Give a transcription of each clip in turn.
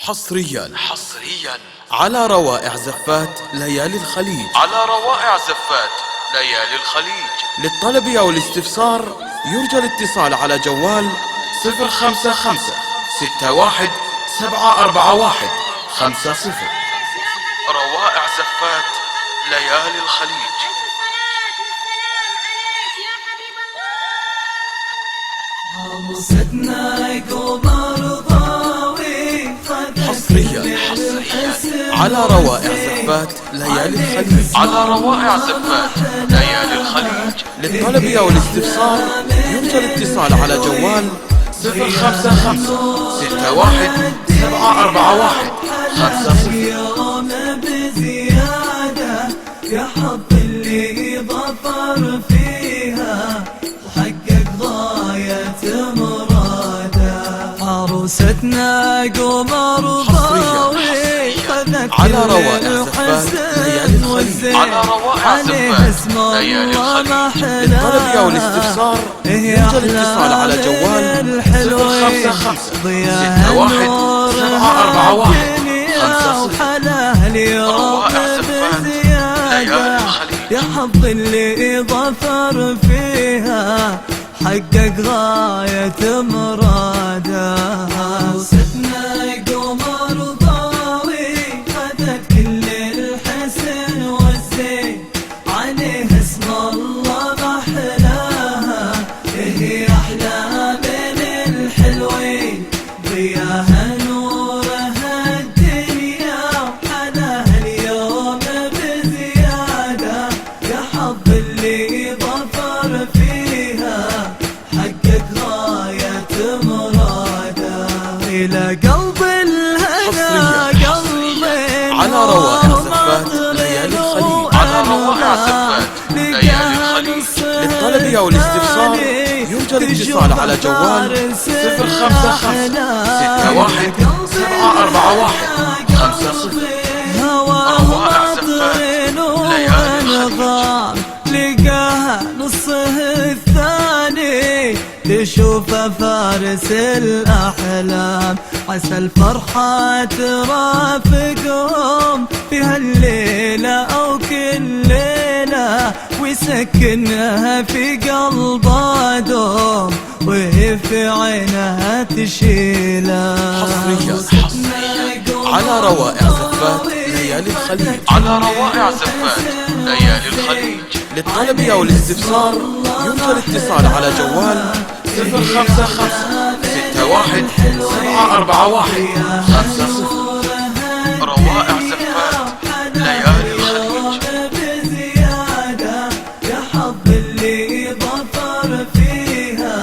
حصريا على روائع زفات ليالي الخليج. للطلب أو الاستفسار يرجى الاتصال على جوال 055 61 741 50. روائع زفات ليالي الخليج. حصريا على روائع زفات ليالي الخليج. للطلب أو الاستفسار يرجى الاتصال على جوال 055 61 741 50. يوم بزيادة يا حظ اللي ظفر فيها وحقق غاية مراده. عروستنا قمر ضاوي خذت على روائع زفات ليالي الخليج. عليه اسم الله محلاها. للطلب أو الاستفسار يرجى الاتصال على جوال 055 61 741 50. وحلاها اليوم بزيادة يا حظ اللي ظفر فيها حقق غاية مراده. عروستنا قمر ضاوي خذت كل الحسن والزين عليه اسم الله محلاها. هي أحلى من الحلوين ضياها نورها الدنيا وحلاها اليوم بزيادة يا حظ اللي ظفر فيها حقق غاية مراده. إلى قلب الهنا قلبي على روائع زفات ليالي الخليج. للطلب أو الاستفسار يرجى الاتصال على جوال 055 61 741 50. هواها طين وانغام لقاها نصه الثاني تشوف فارس الأحلام. عسى الفرحة ترافقهم في هالليلة أو كل ليلة ويسكنها في قلبها دوم وهي في عينها تشيلها. حصريا على روائع زفات ليالي الخليج. للطلب أو الاستفسار يرجى الاتصال على جوال 055 61 741 50. روائع زفات ليالي الخليج. بزيادة يا حظ اللي ظفر فيها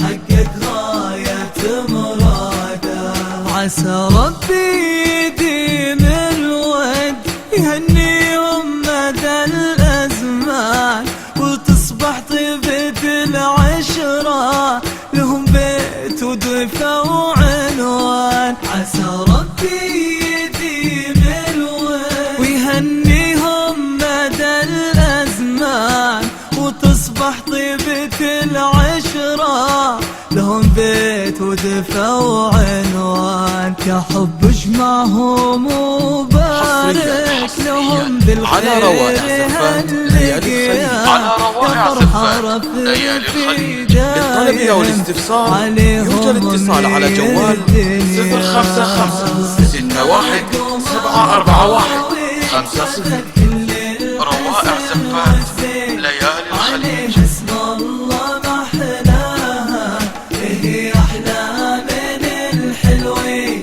حقق غاية مراده. عسى ربي يديم الود يهنيهم مدى الأزمان وتصبح طيبة العشرة لهم بيت ودفا وعنوان. عسى ربي يديم الود ويهنيهم مدى الأزمان وتصبح طيبة العشرة لهم بيت ودفا وعنوان. يا حب اجمعهم وبارك لهم بالخير على روائع زفات ليالي الخليج. للطلب أو الاستفسار يرجى الاتصال على جوال 055 61 741 50. روائع زفات ليالي الخليج. اسم الله محلاها. هي أحلى من الحلوين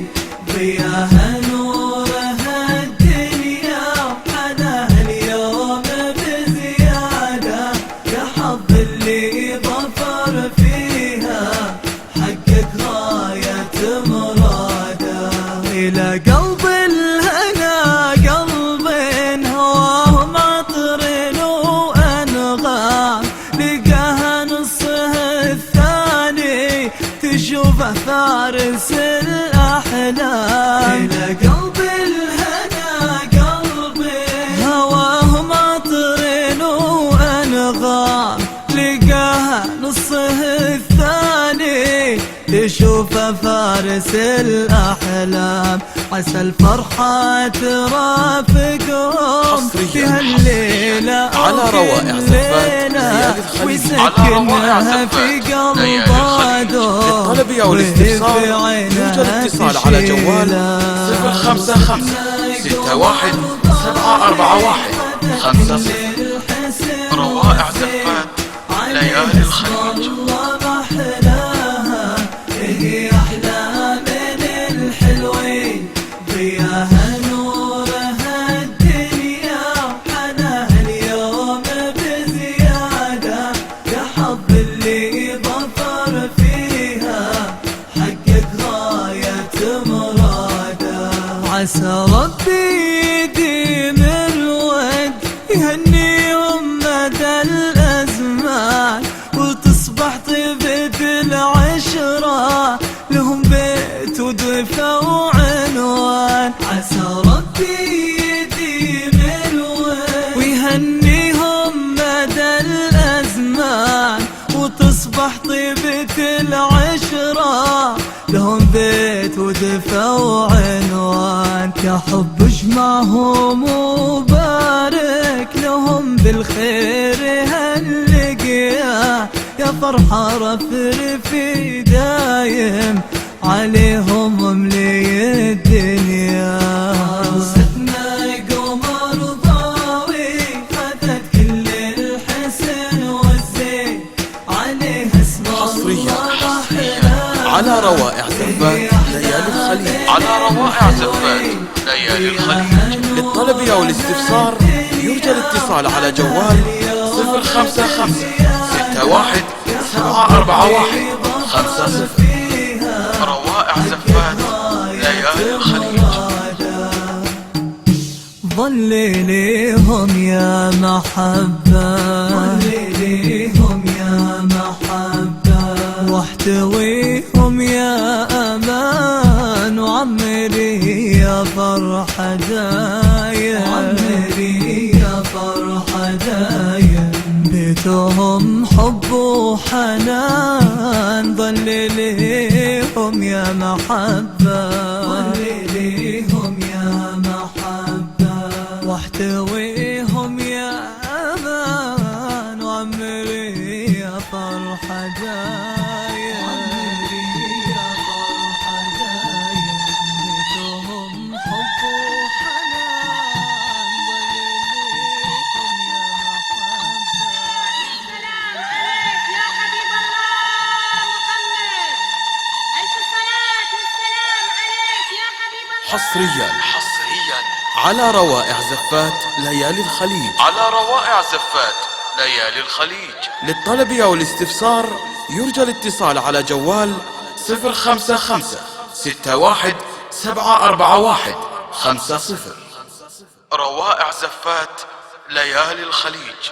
ضياها نورها الدنيا وحلاها اليوم بزيادة يا حظ اللي ظفر فيها حقق غاية مراده. إلى قلب الهنا قلب هواه مطر وأنغام لقاها نصه الثاني تشوفه فارس الأحلام. إلى قلب الهنا قلب هواه مطر وأنغام لقاها نصه الثاني تشوف فارس الأحلام، عسى الفرحة ترافقهم في هالليلة على روائع زفات ليالي الخليج، ويسكنها في قلبه دور. للطلب أو الاستفسار يوجد اتصال على جوال 055 61 741 50. روائع زفات ليالي الخليج. هي أحلى من الحلوين، ضياها نورها الدنيا، وحناها اليوم بزيادة، يا حظ اللي ظفر فيها حقق غاية مراده. عسى ربي يديم الود يهنيهم مدى الأزمان، وتصبح طيبة العشرة لهم بيت ودفا وعنوان. عسى ربي يديم الود ويهنيهم مدى الأزمان، وتصبح طيبة العشرة لهم بيت ودفا وعنوان. يا حب اجمعهم وبارك لهم بالخير هاللقيا، يا فرحة رفرفي دايم عليهم مملي الدنيا. عروستنا قمر ضاوي خذت كل الحسن والزين، عليها اسم حصريا على روائع زفات ليالي الخليج. على روائع زفات ليالي الخليج. للطلب أو الاستفسار يرجى الاتصال على جوال 055 61 741 50. روائع زفات ليالي الخليج. ظلليهم يا محبة، ظلليهم يا محبة، واحتويهم يا أمان، وعمري يا فرحة دايم، عمري يا فرحة دايم، بيتهم حب وحنان. ظلليهم يا محبة، ظلليهم يا محبة، واحتويهم يا أمان، وعمري يا فرحة دايم، عمري يا فرحة دايم، بيتهم حب وحنان. ظلليهم يا محبة. السلام عليك يا حبيب الله محمد، ألف صلاة والسلام عليك يا حبيب الله. حصريا على روائع زفات ليالي الخليج. على روائع زفات ليالي الخليج. للطلب أو الاستفسار يرجى الاتصال على جوال 055 61 741 50. روائع زفات ليالي الخليج.